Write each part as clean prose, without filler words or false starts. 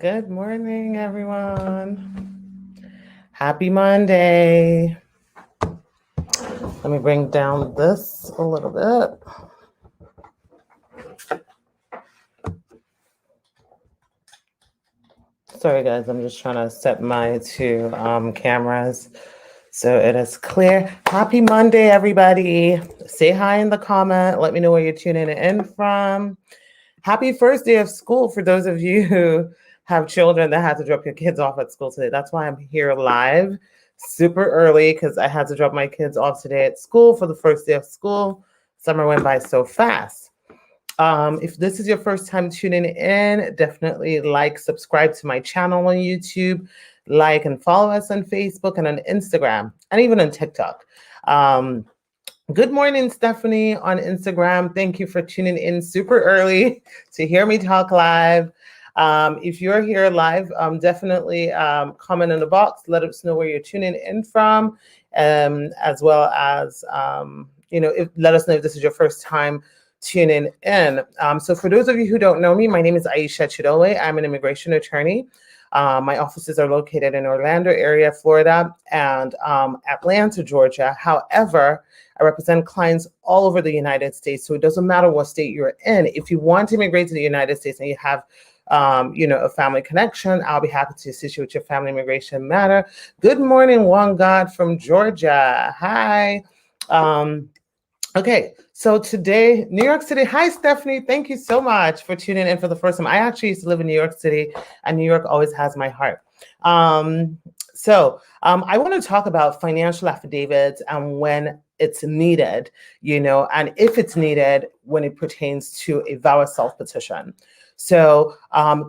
Good morning, everyone. Happy Monday. Let me bring down this a little bit. Sorry, guys, I'm just trying to set my two cameras so it is clear. Happy Monday, everybody. Say hi in the comment. Let me know where you're tuning in from. Happy first day of school for those of you who have children that had to drop your kids off at school today. That's why I'm here live super early, because I had to drop my kids off today at school for the first day of school. Summer went by so fast. If this is your first time tuning in, definitely subscribe to my channel on YouTube, like and follow us on Facebook and on Instagram, and even on TikTok. Good morning, Stephanie on Instagram. Thank you for tuning in super early to hear me talk live. If you're here live, definitely comment in the box. Let us know where you're tuning in from, as well as, let us know if this is your first time tuning in. So for those of you who don't know me, my name is 𝐅𝐢𝐧𝐚𝐥 𝐒𝐮𝐩𝐸. I'm an immigration attorney. My offices are located in Orlando area, Florida, and Atlanta, Georgia. However, I represent clients all over the United States, so it doesn't matter what state you're in. If you want to immigrate to the United States and you have a family connection, I'll be happy to assist you with your family immigration matter. Good morning, One God from Georgia. Hi. Okay, so today, New York City. Hi, Stephanie. Thank you so much for tuning in for the first time. I actually used to live in New York City, and New York always has my heart. I want to talk about financial affidavits and when it's needed, and if it's needed when it pertains to a VAWA self-petition. So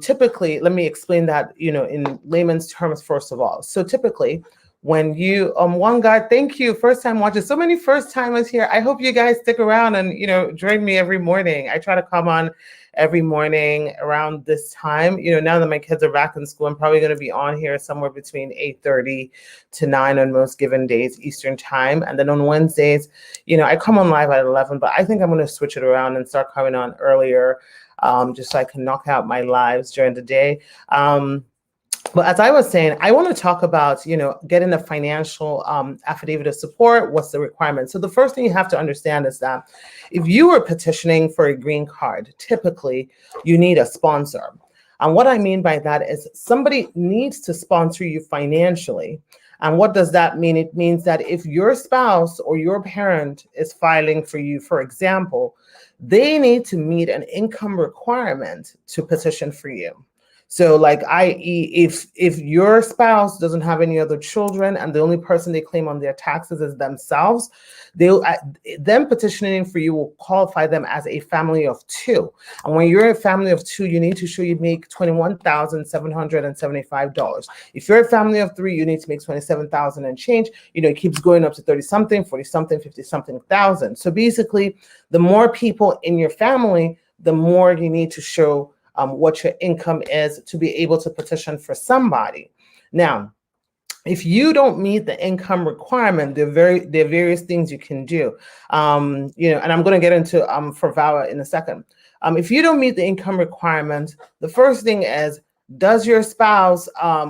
typically, let me explain that, in layman's terms, first of all. So typically, when you, One God, thank you, first time watchers. So many first timers here. I hope you guys stick around and, join me every morning. I try to come on every morning around this time. Now that my kids are back in school, I'm probably going to be on here somewhere between 8:30 to 9 on most given days, Eastern time. And then on Wednesdays, I come on live at 11, but I think I'm going to switch it around and start coming on earlier, just so I can knock out my lives during the day. But as I was saying, I want to talk about, getting a financial affidavit of support. What's the requirement? So the first thing you have to understand is that if you are petitioning for a green card, typically you need a sponsor. And what I mean by that is somebody needs to sponsor you financially. And what does that mean? It means that if your spouse or your parent is filing for you, for example, they need to meet an income requirement to petition for you. So i.e., if your spouse doesn't have any other children and the only person they claim on their taxes is themselves, them petitioning for you will qualify them as a family of two. And when you're a family of two, you need to show you make $21,775. If you're a family of three, you need to make 27,000 and change. It keeps going up to 30-something, 40-something, 50-something thousand. So basically, the more people in your family, the more you need to show what your income is to be able to petition for somebody. Now, if you don't meet the income requirement, there are various things you can do. And I'm going to get into for VAWA in a second. If you don't meet the income requirement, the first thing is, does your spouse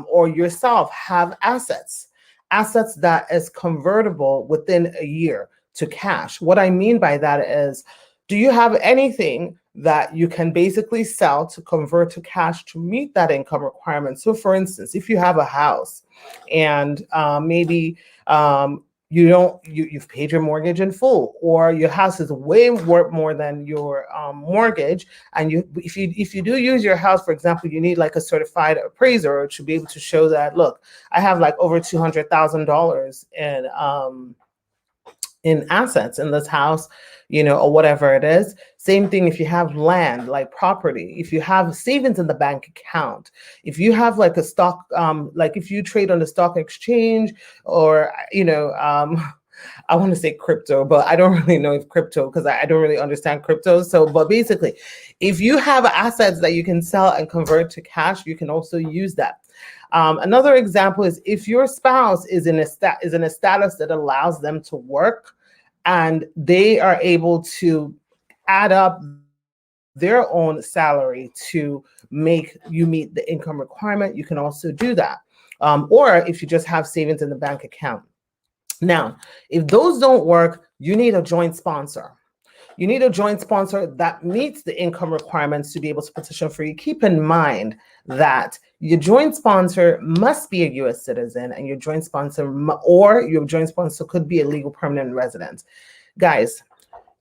or yourself have assets that is convertible within a year to cash? What I mean by that is, do you have anything that you can basically sell to convert to cash to meet that income requirement? So for instance, if you have a house and maybe you've paid your mortgage in full, or your house is way worth more than your mortgage, and if you do use your house, for example, you need like a certified appraiser to be able to show that, look, I have like over $200,000 in assets in this house, or whatever it is. Same thing if you have land, like property, if you have savings in the bank account, if you have like a stock, like if you trade on the stock exchange, or, I want to say crypto, but I don't really know if crypto, because I don't really understand crypto. So, but basically, if you have assets that you can sell and convert to cash, you can also use that. Another example is if your spouse is in a status that allows them to work, and they are able to add up their own salary to make you meet the income requirement, you can also do that. Or if you just have savings in the bank account. Now, if those don't work, you need a joint sponsor. You need a joint sponsor that meets the income requirements to be able to petition for you. Keep in mind that your joint sponsor must be a U.S. citizen, and your joint sponsor could be a legal permanent resident. Guys,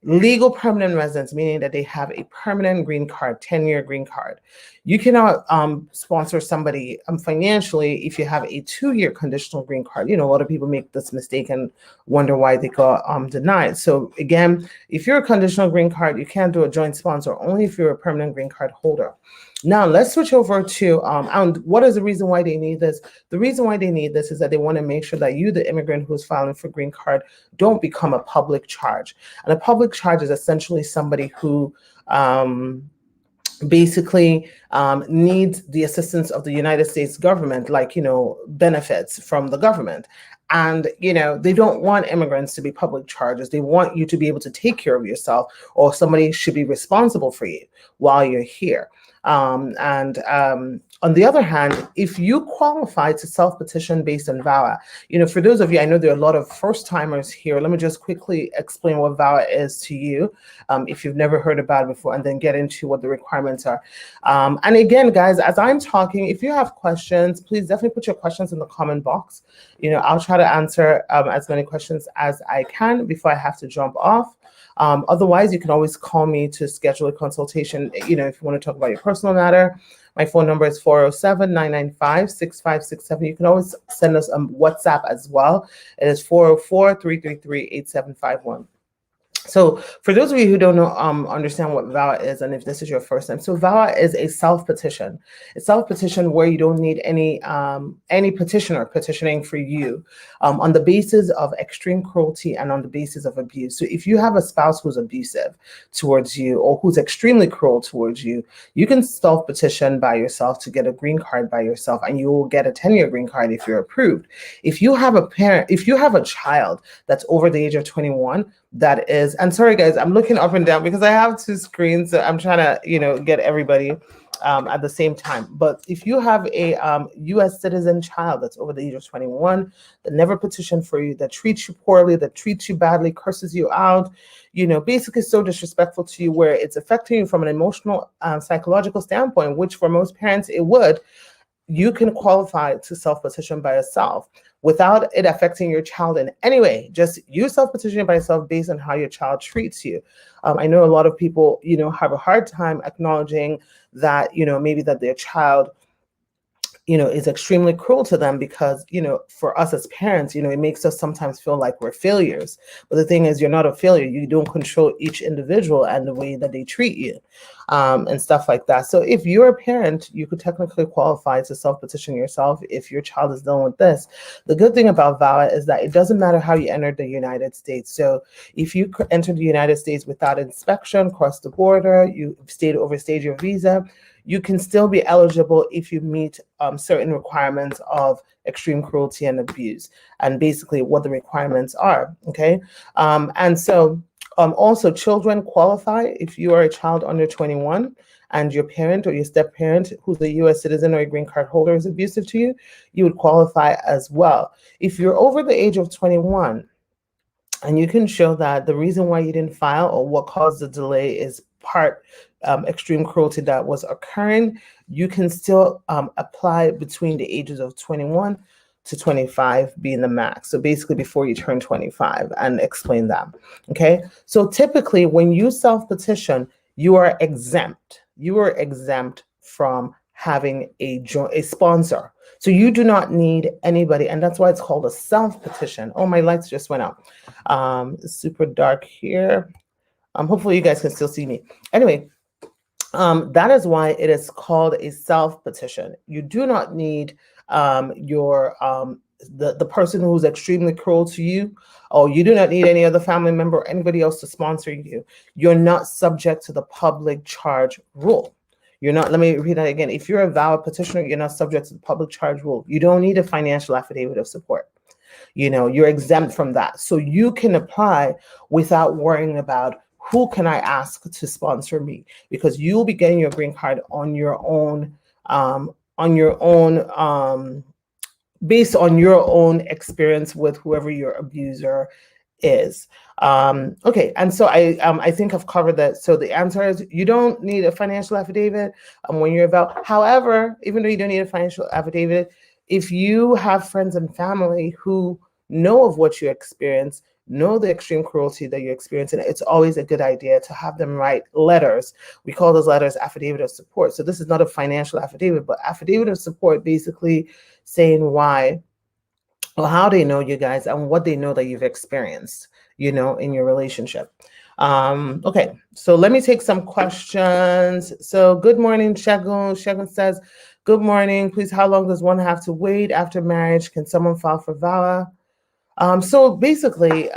legal permanent residents, meaning that they have a permanent green card, 10-year green card. You cannot sponsor somebody financially if you have a 2-year conditional green card. You know, a lot of people make this mistake and wonder why they got denied. So again, if you're a conditional green card, you can't do a joint sponsor, only if you're a permanent green card holder. Now let's switch over to, and what is the reason why they need this? The reason why they need this is that they want to make sure that you, the immigrant who's filing for green card, don't become a public charge. And a public charge is essentially somebody who basically needs the assistance of the United States government, like, you know, benefits from the government. And, you know, they don't want immigrants to be public charges. They want you to be able to take care of yourself, or somebody should be responsible for you while you're here. On the other hand, if you qualify to self-petition based on VAWA, you know, for those of you, I know there are a lot of first-timers here. Let me just quickly explain what VAWA is to you, if you've never heard about it before, and then get into what the requirements are. And again, guys, as I'm talking, if you have questions, please definitely put your questions in the comment box. You know, I'll try to answer as many questions as I can before I have to jump off. Otherwise, you can always call me to schedule a consultation, you know, if you want to talk about your personal matter. My phone number is 407-995-6567. You can always send us a WhatsApp as well. It is 404-333-8751. So for those of you who don't know, understand what VAWA is, and if this is your first time, so VAWA is a self-petition. It's self-petition where you don't need any petitioner petitioning for you on the basis of extreme cruelty and on the basis of abuse. So if you have a spouse who's abusive towards you or who's extremely cruel towards you, you can self-petition by yourself to get a green card by yourself, and you will get a 10-year green card if you're approved. If you have a child that's over the age of 21, that is, and sorry guys, I'm looking up and down because I have 2 screens, so I'm trying to, you know, get everybody at the same time. But if you have a U.S. citizen child that's over the age of 21, that never petitioned for you, that treats you poorly, that treats you badly, curses you out, you know, basically so disrespectful to you, where it's affecting you from an emotional, psychological standpoint, which for most parents it would, you can qualify to self-petition by yourself without it affecting your child in any way. Just you self-petitioning by yourself based on how your child treats you. I know a lot of people, you know, have a hard time acknowledging that, you know, maybe that their child, you know, is extremely cruel to them, because, you know, for us as parents, you know, it makes us sometimes feel like we're failures. But the thing is, you're not a failure. You don't control each individual and the way that they treat you, and stuff like that. So if you're a parent, you could technically qualify to self-petition yourself if your child is dealing with this. The good thing about VAWA is that it doesn't matter how you entered the United States. So if you entered the United States without inspection, crossed the border, you overstayed your visa, you can still be eligible if you meet certain requirements of extreme cruelty and abuse, and basically what the requirements are, okay? And so also children qualify if you are a child under 21 and your parent or your step-parent who's a U.S. citizen or a green card holder is abusive to you, you would qualify as well. If you're over the age of 21 and you can show that the reason why you didn't file or what caused the delay is part extreme cruelty that was occurring, you can still apply between the ages of 21 to 25 being the max. So basically before you turn 25, and explain that, okay? So typically when you self-petition, you are exempt. You are exempt from having a sponsor. So you do not need anybody, and that's why it's called a self-petition. Oh, my lights just went out. It's super dark here. Hopefully you guys can still see me. Anyway, that is why it is called a self-petition. You do not need the person who's extremely cruel to you, or you do not need any other family member or anybody else to sponsor you. You're not subject to the public charge rule. You're not, let me repeat that again. If you're a VAWA petitioner, you're not subject to the public charge rule. You don't need a financial affidavit of support. You know, you're exempt from that. So you can apply without worrying about who can I ask to sponsor me? Because you'll be getting your green card on your own, based on your own experience with whoever your abuser is. Okay, and so I think I've covered that. So the answer is you don't need a financial affidavit when you're about. However, even though you don't need a financial affidavit, if you have friends and family who know of what you experience, know the extreme cruelty that you experience, and it's always a good idea to have them write letters. We call those letters affidavit of support. So this is not a financial affidavit, but affidavit of support, basically saying why or how they know you guys and what they know that you've experienced, in your relationship. Okay, so let me take some questions. So good morning, 𝐿𝐤𝐧𝐚𝐥 𝐒𝐿𝐤𝐧𝐚 says, good morning, please, how long does one have to wait after marriage? Can someone file for VAWA? So basically,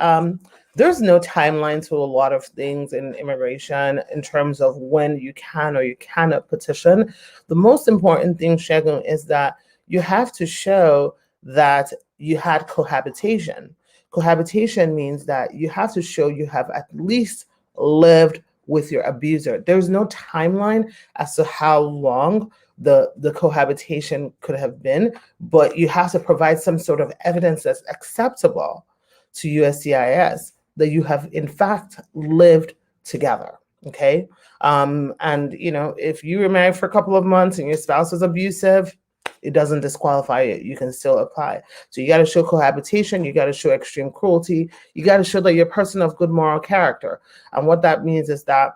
there's no timeline to a lot of things in immigration in terms of when you can or you cannot petition. The most important thing, 𝐿𝐤𝐧𝐚, is that you have to show that you had cohabitation. Cohabitation means that you have to show you have at least lived with your abuser. There's no timeline as to how long the cohabitation could have been, but you have to provide some sort of evidence that's acceptable to USCIS that you have in fact lived together. Okay, and if you were married for a couple of months and your spouse was abusive, it doesn't disqualify you. You can still apply. So you got to show cohabitation. You got to show extreme cruelty. You got to show that you're a person of good moral character. And what that means is that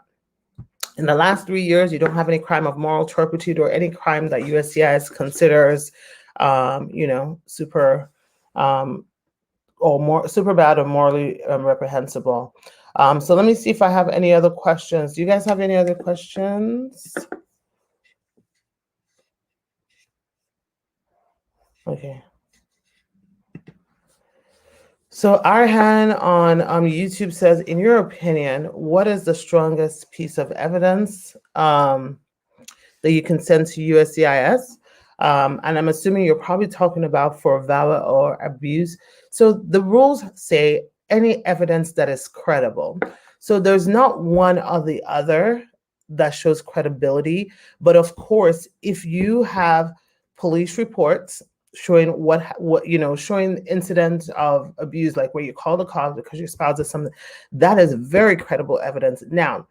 in the last 3 years, you don't have any crime of moral turpitude or any crime that USCIS considers, super bad or morally reprehensible. So let me see if I have any other questions. Do you guys have any other questions? Okay. So Arhan on YouTube says, in your opinion, what is the strongest piece of evidence that you can send to USCIS? And I'm assuming you're probably talking about for VAWA or abuse. So the rules say any evidence that is credible. So there's not one or the other that shows credibility. But of course, if you have police reports showing showing incidents of abuse, like where you call the cops because your spouse did something, that is very credible evidence. Now,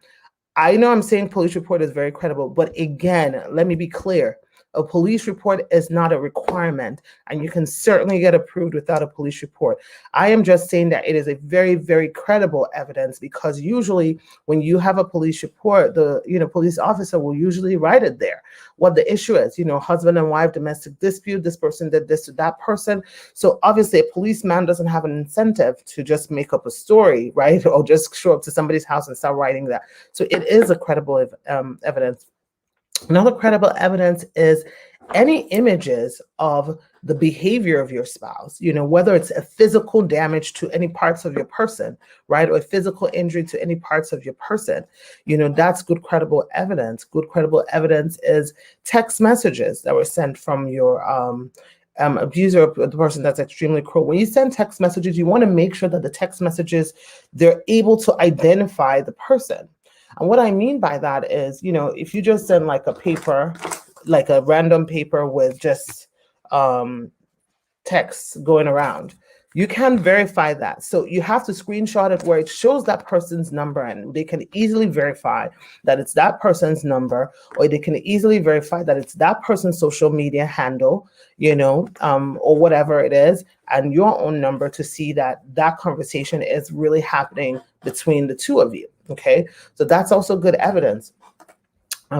I know I'm saying police report is very credible, but again, let me be clear. A police report is not a requirement, and you can certainly get approved without a police report. I am just saying that it is a very, very credible evidence, because usually when you have a police report, the police officer will usually write it there, what the issue is, husband and wife domestic dispute, this person did this to that person. So obviously a policeman doesn't have an incentive to just make up a story, right? Or just show up to somebody's house and start writing that. So it is a credible evidence. Another credible evidence is any images of the behavior of your spouse, whether it's a physical damage to any parts of your person, right? Or a physical injury to any parts of your person, that's good credible evidence. Good credible evidence is text messages that were sent from your abuser, the person that's extremely cruel. When you send text messages, you want to make sure that the text messages, they're able to identify the person. And what I mean by that is, if you just send like a paper, like a random paper with just text going around, you can verify that. So you have to screenshot it where it shows that person's number, and they can easily verify that it's that person's number, or they can easily verify that it's that person's social media handle, or whatever it is, and your own number, to see that that conversation is really happening between the two of you. Okay, so that's also good evidence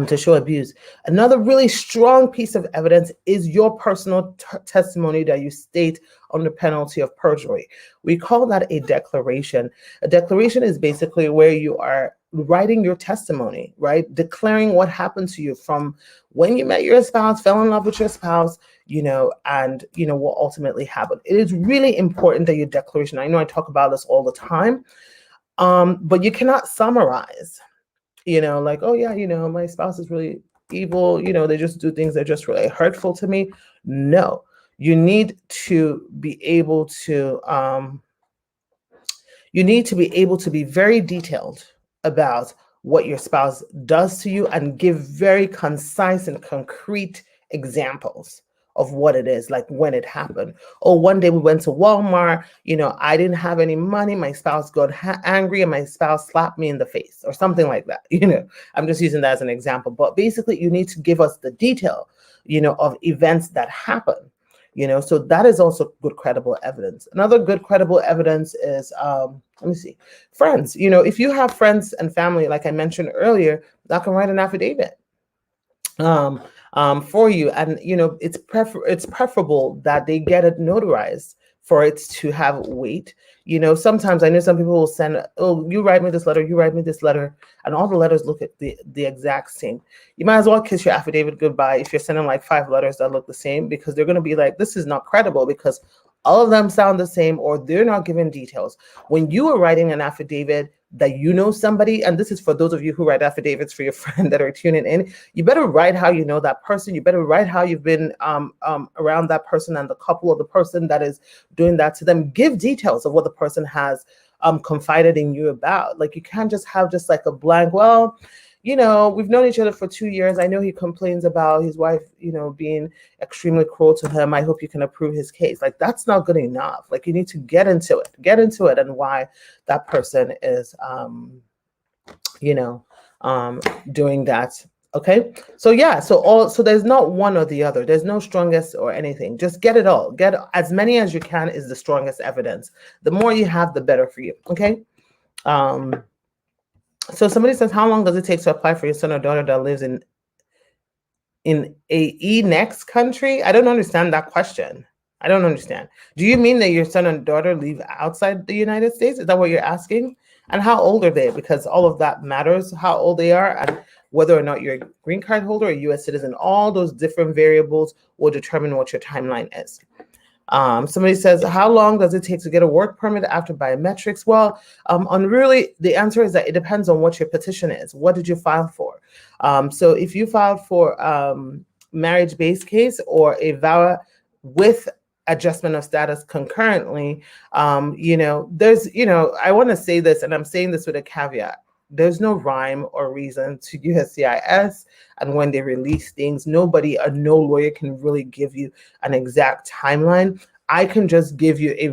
to show abuse. Another really strong piece of evidence is your personal testimony that you state under penalty of perjury. We call that a declaration. A declaration is basically where you are writing your testimony, right? Declaring what happened to you from when you met your spouse, fell in love with your spouse, and what ultimately happened. It is really important that your declaration, I know I talk about this all the time, but you cannot summarize, like, oh yeah, my spouse is really evil, they just do things that are just really hurtful to me. No, you need to be able to be very detailed about what your spouse does to you and give very concise and concrete examples of what it is, like when it happened. Oh, one day we went to Walmart, I didn't have any money. My spouse got angry and my spouse slapped me in the face or something like that. I'm just using that as an example. But basically, you need to give us the detail, of events that happen. So that is also good credible evidence. Another good credible evidence is, let me see, friends. If you have friends and family, like I mentioned earlier, that can write an affidavit for you, and it's preferable that they get it notarized for it to have weight. Sometimes I know some people will send, oh, you write me this letter, you write me this letter, and all the letters look at the exact same. You might as well kiss your affidavit goodbye if you're sending like 5 letters that look the same, because they're going to be like, this is not credible because all of them sound the same, or they're not giving details. When you are writing an affidavit that somebody, and this is for those of you who write affidavits for your friend that are tuning in, you better write how you know that person. You better write how you've been around that person and the couple of the person that is doing that to them. Give details of what the person has confided in you about. Like, you can't just have just like a blank, well, we've known each other for 2 years. I know he complains about his wife, being extremely cruel to him. I hope you can approve his case. Like, that's not good enough. Like, you need to get into it and why that person is, doing that. Okay. So yeah, so there's not one or the other. There's no strongest or anything. Just get it all. Get as many as you can is the strongest evidence. The more you have, the better for you. Okay. So somebody says, how long does it take to apply for your son or daughter that lives in a next country? I don't understand that question. I don't understand. Do you mean that your son and daughter live outside the United States? Is that what you're asking? And how old are they? Because all of that matters, how old they are, and whether or not you're a green card holder or a U.S. citizen. All those different variables will determine what your timeline is. Somebody says, how long does it take to get a work permit after biometrics? Well, the answer is that it depends on what your petition is. What did you file for? So if you filed for marriage-based case or a VAWA with adjustment of status concurrently, I want to say this, and I'm saying this with a caveat. There's no rhyme or reason to USCIS and when they release things. No lawyer can really give you an exact timeline. I can just give you a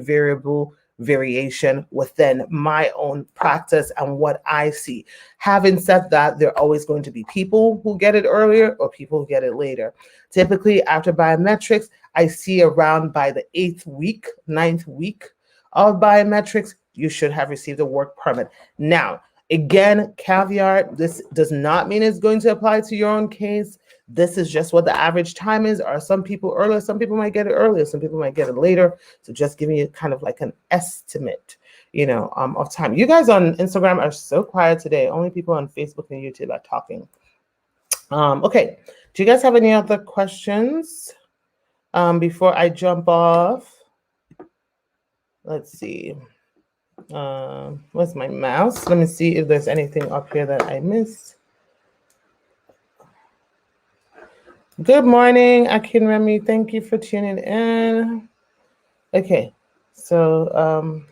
variation within my own practice and what I see. Having said that, there are always going to be people who get it earlier or people who get it later. Typically, after biometrics, I see around by the 9th week of biometrics, you should have received a work permit. Now, again, caveat, this does not mean it's going to apply to your own case. This is just what the average time is. Are some people earlier? Some people might get it earlier. Some people might get it later. So just giving you kind of like an estimate, of time. You guys on Instagram are so quiet today. Only people on Facebook and YouTube are talking. Okay. Do you guys have any other questions before I jump off? Let's see. Where's my mouse? Let me see if there's anything up here that I missed. Good morning, Akinremi. Thank you for tuning in. Okay, so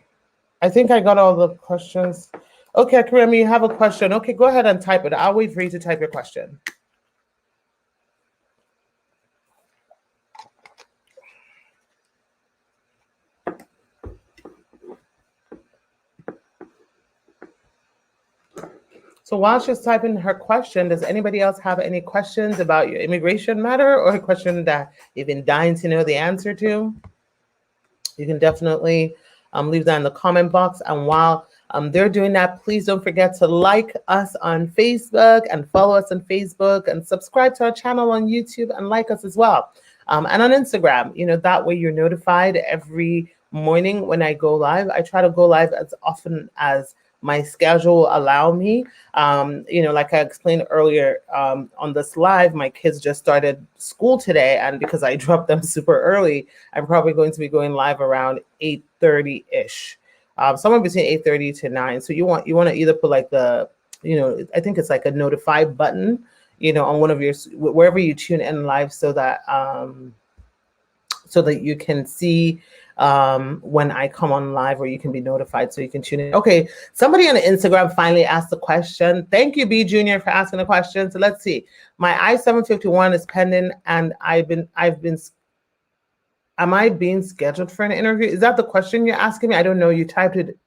I think I got all the questions. Okay, Akinremi, you have a question. Okay, go ahead and type it. I'll wait for you to type your question. So while she's typing her question, does anybody else have any questions about your immigration matter or a question that you've been dying to know the answer to? You can definitely leave that in the comment box. And while they're doing that, please don't forget to like us on Facebook and follow us on Facebook and subscribe to our channel on YouTube and like us as well. And on Instagram, that way you're notified every morning when I go live. I try to go live as often as my schedule allow me. Like I explained earlier on this live, my kids just started school today, and because I dropped them super early, I'm probably going to be going live around 8:30-ish, somewhere between 8:30 to 9. So you want to either put like the, I think it's like a notify button, on one of your, wherever you tune in live, so that you can see when I come on live, where you can be notified so you can tune in. Okay, somebody on Instagram finally asked the question. Thank you, B Junior, for asking the question. So let's see. My I-751 is pending, and am I being scheduled for an interview? Is that the question you're asking me? I don't know. You typed it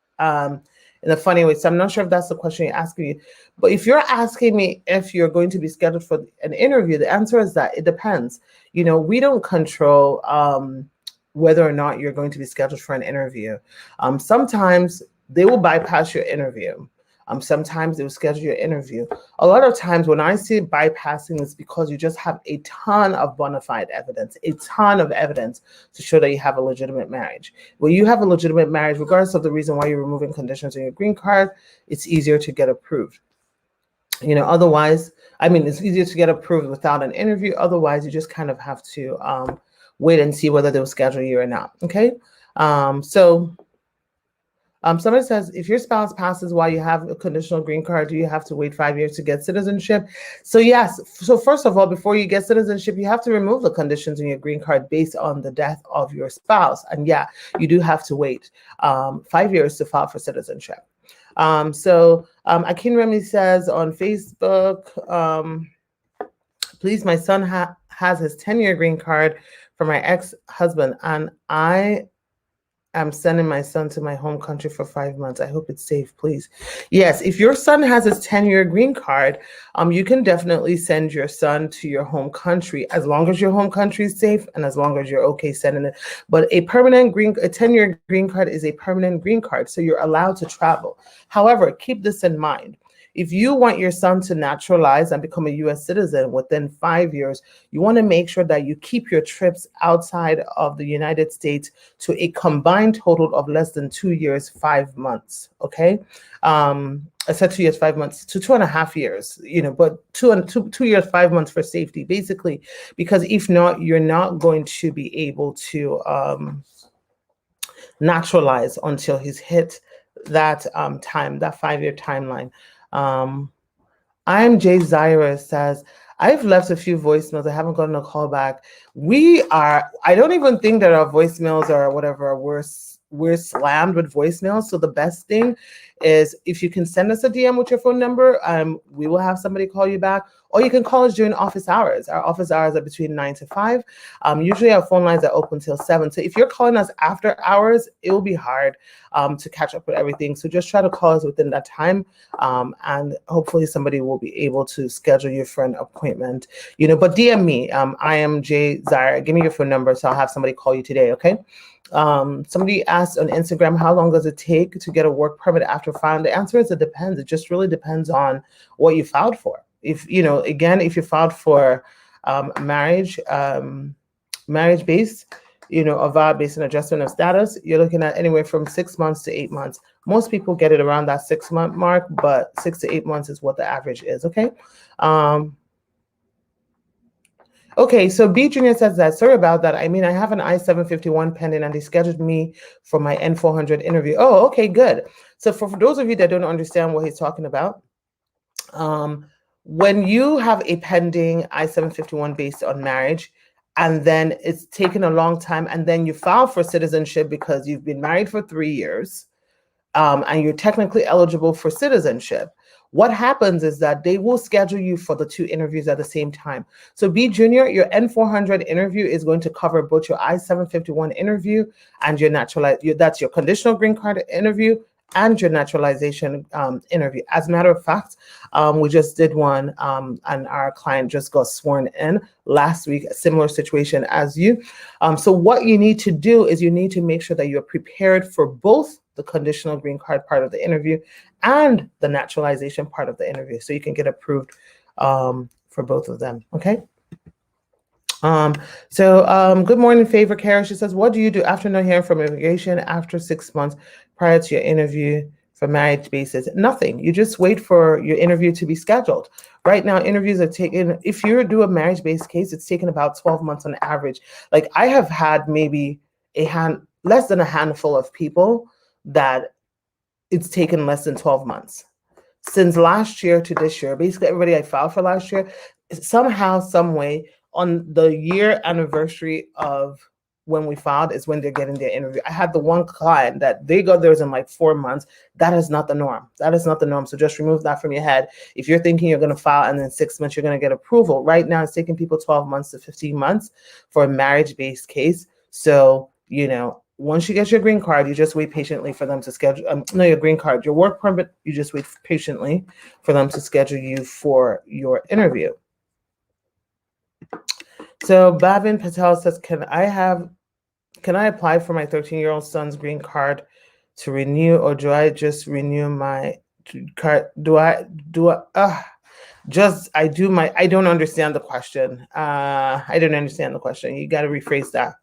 in a funny way, so I'm not sure if that's the question you're asking me. But if you're asking me if you're going to be scheduled for an interview, the answer is that it depends. You know, we don't control whether or not you're going to be scheduled for an interview. Sometimes they will bypass your interview. Sometimes they will schedule your interview. A lot of times when I see bypassing, it's because you just have a ton of bona fide evidence, a ton of evidence to show that you have a legitimate marriage. When you have a legitimate marriage, regardless of the reason why you're removing conditions on your green card, it's easier to get approved. You know, otherwise, I mean, it's easier to get approved without an interview. Otherwise, you just kind of have to wait and see whether they'll schedule you or not. Okay. Somebody says, if your spouse passes while you have a conditional green card, do you have to wait 5 years to get citizenship? So yes. So first of all, before you get citizenship, you have to remove the conditions in your green card based on the death of your spouse. And yeah, you do have to wait 5 years to file for citizenship. Akin Remy says on Facebook, please, my son has his 10-year green card for my ex-husband, and I am sending my son to my home country for 5 months. I hope it's safe, please. Yes, if your son has his 10-year green card, you can definitely send your son to your home country as long as your home country is safe and as long as you're okay sending it. But a 10-year green card is a permanent green card, so you're allowed to travel. However, keep this in mind. If you want your son to naturalize and become a U.S. citizen within 5 years, you want to make sure that you keep your trips outside of the United States to a combined total of less than 2 years, 5 months. Okay. I said 2 years, 5 months to 2.5 years, you know, but 2 years, 5 months for safety, basically, because if not, you're not going to be able to naturalize until he's hit that that 5-year timeline. 𝐼𝐬𝐧𝐚𝐧𝐬𝐿 says, I've left a few voicemails. I haven't gotten a call back. I don't even think that our voicemails or whatever, we're slammed with voicemails. So the best thing is if you can send us a DM with your phone number, we will have somebody call you back, or you can call us during office hours. Our office hours are between 9 to 5. Usually our phone lines are open till 7. So if you're calling us after hours, it will be hard to catch up with everything. So just try to call us within that time, and hopefully somebody will be able to schedule you for an appointment. You know, but DM me, 𝐼𝐬𝐧𝐚. Give me your phone number so I'll have somebody call you today. Okay. Somebody asked on Instagram, how long does it take to get a work permit after filing? The answer is it depends. It just really depends on what you filed for. If, you know, again, if you filed for marriage-based, you know, a VAWA based on adjustment of status, you're looking at anywhere from 6 months to 8 months. Most people get it around that 6-month mark, but 6 to 8 months is what the average is. Okay. Okay, so B Junior says that, sorry about that. I mean, I have an I-751 pending and they scheduled me for my N-400 interview. Oh, okay, good. So for those of you that don't understand what he's talking about, when you have a pending I-751 based on marriage, and then it's taken a long time, and then you file for citizenship because you've been married for 3 years, and you're technically eligible for citizenship, what happens is that they will schedule you for the 2 interviews at the same time. So B Junior, your N-400 interview is going to cover both your I-751 interview and your that's your conditional green card interview and your naturalization interview. As a matter of fact, we just did one, and our client just got sworn in last week, a similar situation as you. So what you need to do is you need to make sure that you're prepared for both the conditional green card part of the interview and the naturalization part of the interview, so you can get approved for both of them. Okay. Good morning, Favor Kara. She says, what do you do after not hearing from immigration after 6 months prior to your interview for marriage basis? Nothing. You just wait for your interview to be scheduled. Right now, interviews are taken, if you do a marriage-based case, it's taken about 12 months on average. Like, I have had maybe less than a handful of people that it's taken less than 12 months. Since last year to this year, basically everybody I filed for last year, somehow, some way, on the year anniversary of when we filed is when they're getting their interview. I had the one client that they got theirs in like 4 months. That is not the norm. That is not the norm. So just remove that from your head. If you're thinking you're going to file and in 6 months you're going to get approval, right now it's taking people 12 months to 15 months for a marriage-based case. So, you know, once you get your green card, you just wait patiently for them to schedule, no, your green card, your work permit, you just wait patiently for them to schedule you for your interview. So Bhavin Patel says, can I apply for my 13-year-old son's green card to renew, or do I just renew my card? I don't understand the question. I don't understand the question. You got to rephrase that.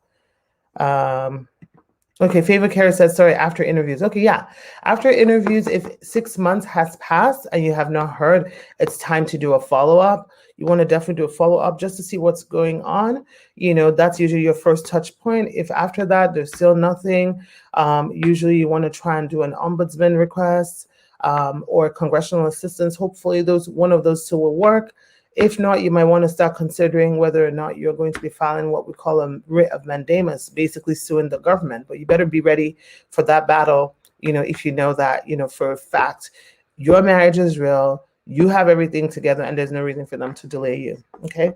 Okay, Favor Kara says, sorry, after interviews. Okay, yeah. After interviews, if 6 months has passed and you have not heard, it's time to do a follow-up. You want to definitely do a follow-up just to see what's going on. You know, that's usually your first touch point. If after that there's still nothing, usually you want to try and do an ombudsman request or congressional assistance. Hopefully one of those two will work. If not, you might want to start considering whether or not you're going to be filing what we call a writ of mandamus, basically suing the government. But you better be ready for that battle, you know, if you know that, you know, for a fact, your marriage is real, you have everything together, and there's no reason for them to delay you, okay?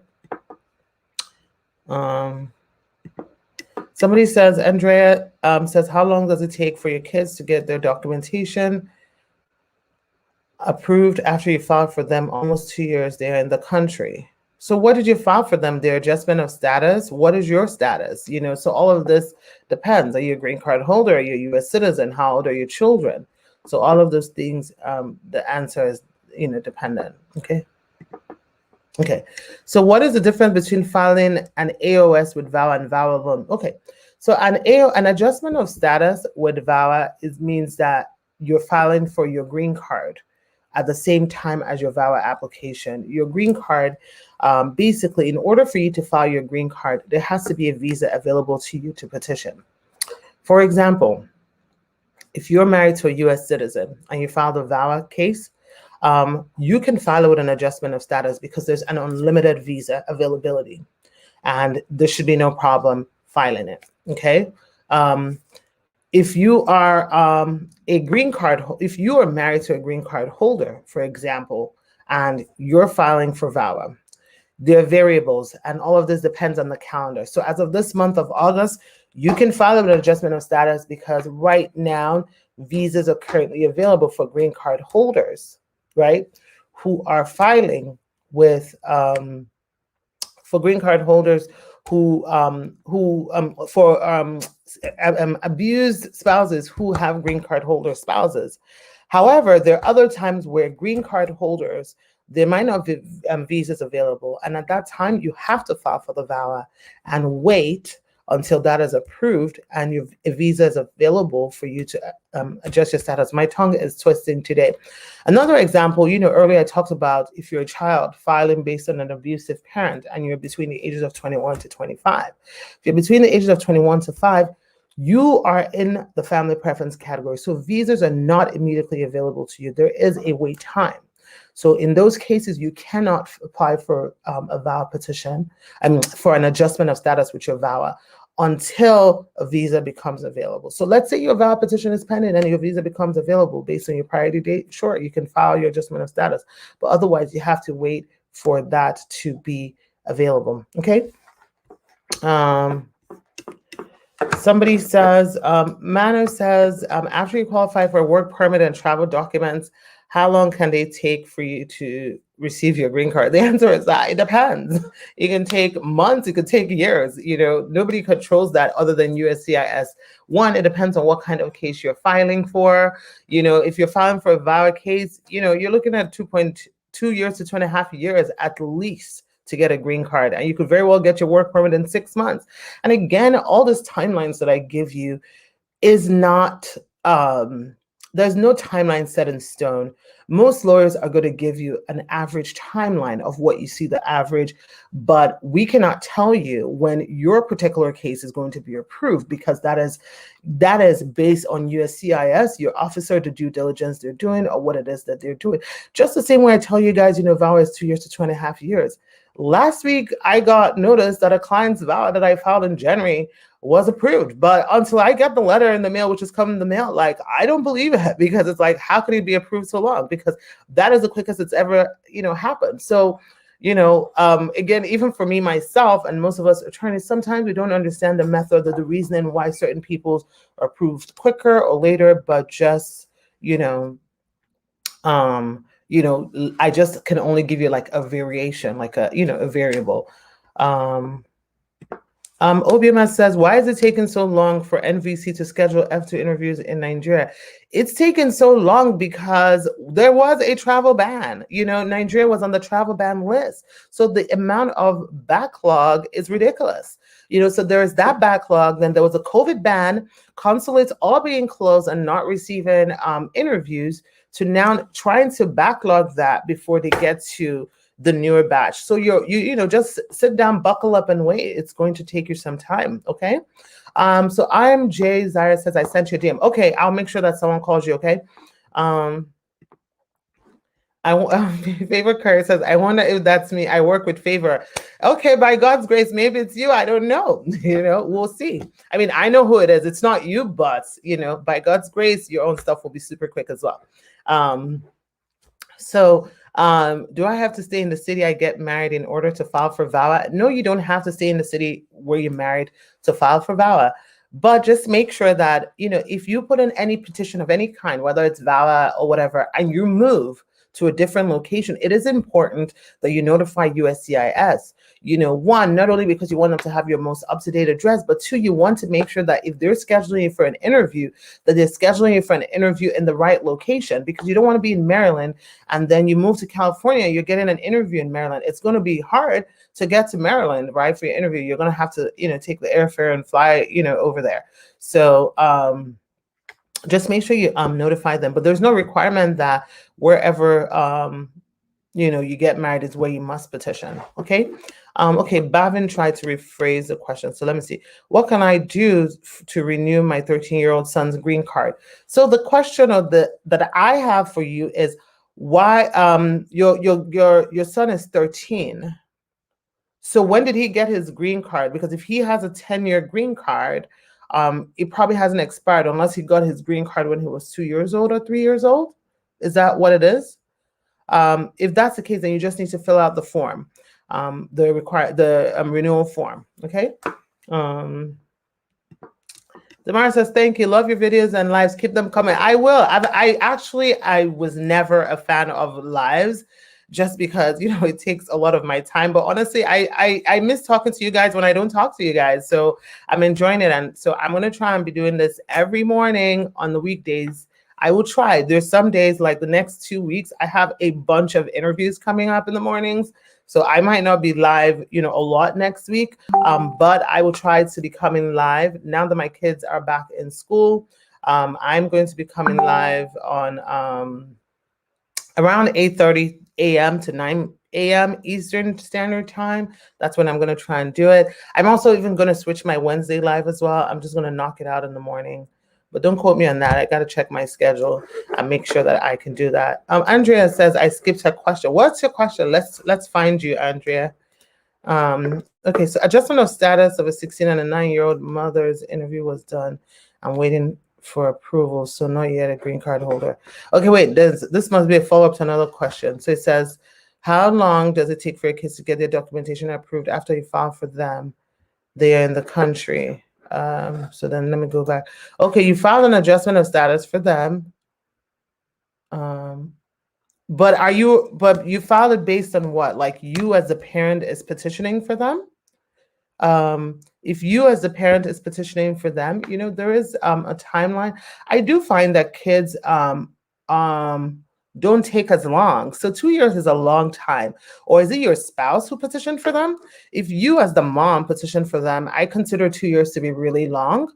Somebody says, Andrea says, how long does it take for your kids to get their documentation approved after you filed for them? Almost 2 years they're in the country. So what did you file for them? Their adjustment of status? What is your status? You know, so all of this depends. Are you a green card holder? Are you a U.S. citizen? How old are your children? So all of those things, the answer is, you know, dependent. Okay. Okay. So what is the difference between filing an AOS with VAWA and VAWA alone? Okay. So an adjustment of status with VAWA means that you're filing for your green card at the same time as your VAWA application. Your green card, basically, in order for you to file your green card, there has to be a visa available to you to petition. For example, if you're married to a U.S. citizen and you filed a VAWA case, you can file it with an adjustment of status because there's an unlimited visa availability, and there should be no problem filing it, okay? If you are if you are married to a green card holder, for example, and you're filing for VAWA, there are variables, and all of this depends on the calendar. So as of this month of August, you can file an adjustment of status because right now visas are currently available for green card holders, right, who are filing with for green card holders who abused spouses who have green card holder spouses. However, there are other times where green card holders, there might not be visas available, and at that time you have to file for the VAWA and wait until that is approved and a visa is available for you to adjust your status. My tongue is twisting today. Another example, you know, earlier I talked about if you're a child filing based on an abusive parent and you're between the ages of 21 to 25. If you're between the ages of 21 to 5, you are in the family preference category. So visas are not immediately available to you. There is a wait time. So in those cases, you cannot apply for a VAWA petition and for an adjustment of status with your VAWA until a visa becomes available. So let's say your VAWA petition is pending and your visa becomes available based on your priority date. Sure, you can file your adjustment of status, but otherwise you have to wait for that to be available. Okay. Somebody says, Manu says, after you qualify for a work permit and travel documents, how long can they take for you to receive your green card? The answer is that it depends. It can take months, it could take years. You know, nobody controls that other than USCIS. One, it depends on what kind of case you're filing for. You know, if you're filing for a VAWA case, you know, you're looking at 2.2 years to 2.5 years at least to get a green card. And you could very well get your work permit in 6 months. And again, all these timelines that I give you is not, there's no timeline set in stone. Most lawyers are going to give you an average timeline of what you see the average, but we cannot tell you when your particular case is going to be approved because that is based on USCIS, your officer, the due diligence they're doing or what it is that they're doing. Just the same way I tell you guys, you know, VAWA is 2 years to 2.5 years. Last week, I got notice that a client's VAWA that I filed in January was approved. But until I get the letter in the mail, which is coming in the mail, like, I don't believe it, because it's like, how could it be approved so long? Because that is the quickest it's ever, happened. So, again, even for me, myself, and most of us attorneys, sometimes we don't understand the method or the reasoning why certain people are approved quicker or later, but just, I just can only give you like a variation, like a variable. OBMS says, why is it taking so long for NVC to schedule F2 interviews in Nigeria? It's taken so long because there was a travel ban. Nigeria was on the travel ban list. So the amount of backlog is ridiculous. So there's that backlog. Then there was a COVID ban, consulates all being closed and not receiving interviews, to now trying to backlog that before they get to the newer batch. So you just sit down, buckle up, and wait. It's going to take you some time. Okay. So I'm Jay. Zaire says, I sent you a DM. Okay, I'll make sure that someone calls you. Okay. Favor Curry says, I wonder if that's me. I work with Favor. Okay, by God's grace, maybe it's you. I don't know. We'll see. I mean, I know who it is. It's not you, but by God's grace, your own stuff will be super quick as well. Do I have to stay in the city I get married in order to file for VAWA? No, you don't have to stay in the city where you're married to file for VAWA. But just make sure that, if you put in any petition of any kind, whether it's VAWA or whatever, and you move to a different location, it is important that you notify USCIS. One, not only because you want them to have your most up-to-date address, but two, you want to make sure that if they're scheduling you for an interview, that they're scheduling you for an interview in the right location, because you don't want to be in Maryland and then you move to California, you're getting an interview in Maryland. It's going to be hard to get to Maryland, right, for your interview. You're going to have to, take the airfare and fly, over there. So, just make sure you notify them. But there's no requirement that wherever you get married is where you must petition. Okay. Okay, Bavin tried to rephrase the question. So let me see. What can I do to renew my 13-year-old son's green card? So the question that I have for you is, why your son is 13. So when did he get his green card? Because if he has a 10-year green card, it probably hasn't expired unless he got his green card when he was 2 years old or 3 years old. Is that what it is? If that's the case, then you just need to fill out the form, the renewal form. Okay. Damara says, thank you. Love your videos and lives. Keep them coming. I will. I was never a fan of lives, just because, it takes a lot of my time. But honestly, I miss talking to you guys when I don't talk to you guys. So I'm enjoying it. And so I'm going to try and be doing this every morning on the weekdays. I will try. There's some days, like the next 2 weeks, I have a bunch of interviews coming up in the mornings. So I might not be live, a lot next week, but I will try to be coming live. Now that my kids are back in school, I'm going to be coming live on around 8:30 a.m. to 9 a.m. Eastern Standard Time. That's when I'm going to try and do it. I'm also even going to switch my Wednesday live as well. I'm just going to knock it out in the morning. But don't quote me on that. I got to check my schedule and make sure that I can do that. Andrea says, I skipped her question. What's your question? Let's find you, Andrea. Okay, so adjustment of status of a 16 and a 9-year-old mother's interview was done. I'm waiting for approval, so not yet a green card holder. Okay, wait, this must be a follow-up to another question. So it says, how long does it take for your kids to get their documentation approved after you file for them? They are in the country. So then let me go back. Okay, you filed an adjustment of status for them. But you filed it based on what? Like, you as the parent is petitioning for them? If you as the parent is petitioning for them, there is a timeline. I do find that kids don't take as long. So 2 years is a long time. Or is it your spouse who petitioned for them? If you as the mom petitioned for them, I consider 2 years to be really long.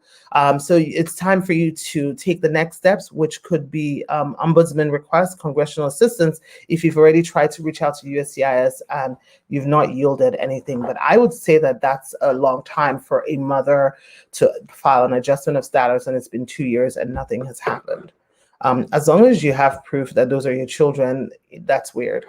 So it's time for you to take the next steps, which could be ombudsman requests, congressional assistance, if you've already tried to reach out to USCIS and you've not yielded anything. But I would say that that's a long time for a mother to file an adjustment of status and it's been 2 years and nothing has happened. As long as you have proof that those are your children, that's weird.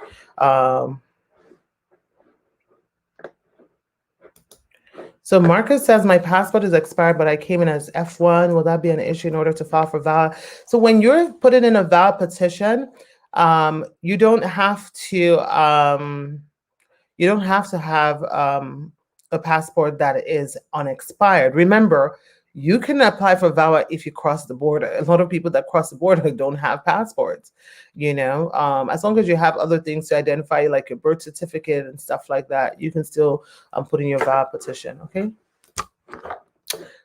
So Marcus says, my passport is expired, but I came in as F1. Will that be an issue in order to file for VAWA? So when you're putting in a VAWA petition, you don't have to have a passport that is unexpired. Remember, you can apply for VAWA if you cross the border. A lot of people that cross the border don't have passports, as long as you have other things to identify you, like your birth certificate and stuff like that, you can still put in your VAWA petition, okay?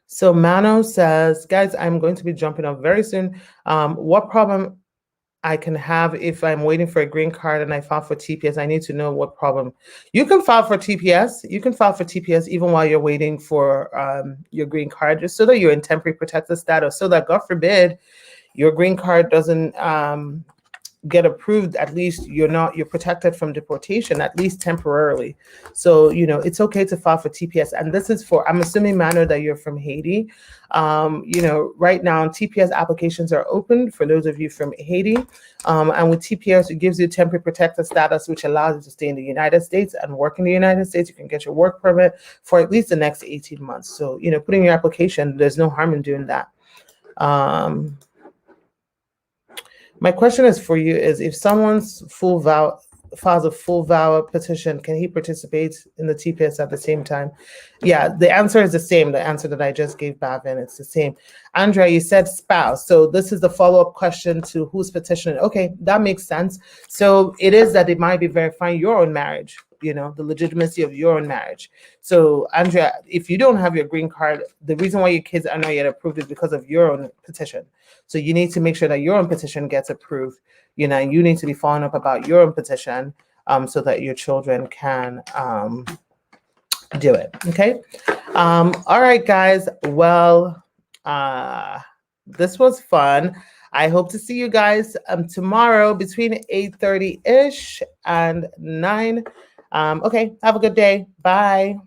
So Mano says, guys, I'm going to be jumping off very soon. What problem I can have if I'm waiting for a green card and I file for TPS? I need to know what problem. You can file for TPS. You can file for TPS even while you're waiting for your green card, just so that you're in temporary protected status, so that, God forbid, your green card doesn't get approved. At least you're protected from deportation, at least temporarily. So, it's okay to file for TPS. And this is for, I'm assuming, Mano, that you're from Haiti. Right now, TPS applications are open for those of you from Haiti. And with TPS, it gives you temporary protected status, which allows you to stay in the United States and work in the United States. You can get your work permit for at least the next 18 months. So, putting your application, there's no harm in doing that. My question is for you is, if someone's files a full VAWA petition, can he participate in the TPS at the same time? Yeah, the answer is the same. The answer that I just gave, Bavin, it's the same. Andrea, you said spouse. So this is the follow-up question to who's petitioning. Okay, that makes sense. So it is that it might be verifying your own marriage, the legitimacy of your own marriage. So Andrea, if you don't have your green card, the reason why your kids are not yet approved is because of your own petition. So you need to make sure that your own petition gets approved. You need to be following up about your own petition so that your children can do it. Okay. All right, guys. Well, this was fun. I hope to see you guys tomorrow between 8:30-ish and 9. Okay. Have a good day. Bye.